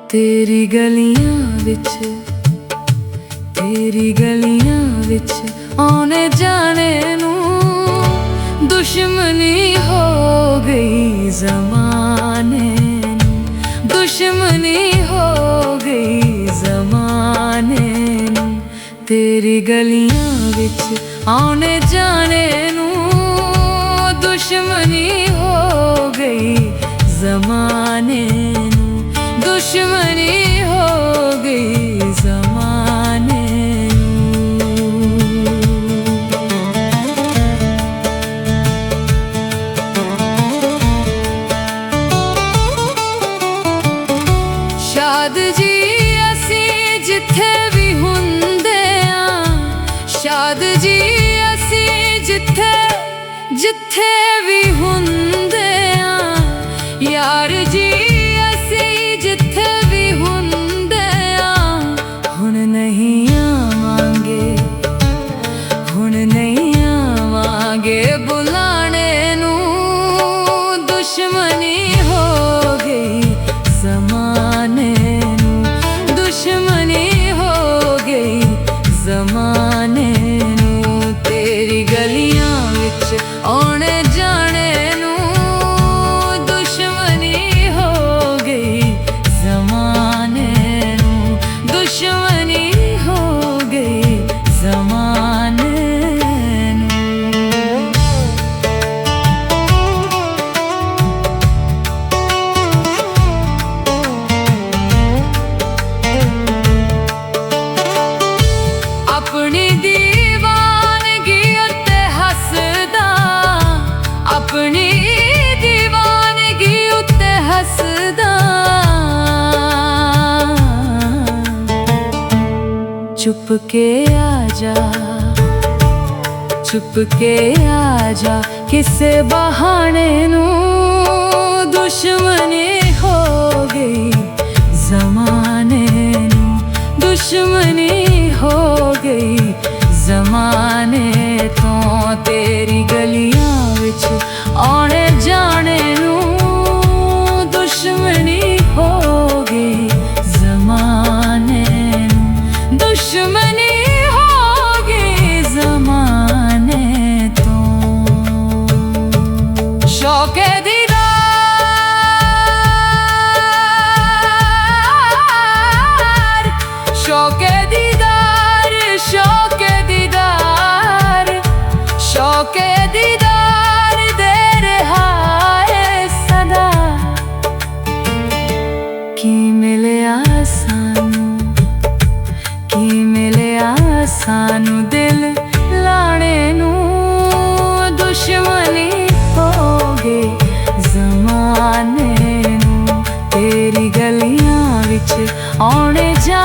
तेरी गलियां विच आने जाने नू दुश्मनी हो गई ज़माने नू, दुश्मनी हो गई ज़माने नू। तेरी गलियां विच आने जाने नू दुश्मनी हो गई ज़माने नू, दुश्मनी हो गई ज़माने नू। शाद जी असी जिथे भी हुंदे आं, शाद जी असी जिथे जिथे भी हुंदे आं, यार जी जिथे भी हुंदे आं, हुण नहीं आवांगे, हुण नहीं आवांगे बुलाने नू, दुश्मनी हो गई ज़माने नू, दुश्मनी हो गई ज़माने नू। तेरी गलियां विच आने जाने नू दुश्मनी हो गई ज़माने नू, दुश्मनी हो गई ज़माने नू। अपनी दीवानगी उत्ते हसदा, अपनी दीवानगी उत्ते हसदा, चुप के आजा, चुप के आजा किसे बहाने नू, दुश्मनी हो गई ज़माने नू, दुश्मनी हो गई ज़माने तो। तेरी गलियां विच आने जाने नू दुश्मनी हो गई ज़माने नू, दुश्मनी हो गई ज़माने तो। शौक़े दीदार, शौक़े दीदार, शौक़े दीदार, शौक़े दीदार दे रहा है सदा। की मिलिया सानू, की मिलिया सानू दिल लाने नू, दुश्मनी हो गई ज़माने नू। तेरी गलियां विच आने जा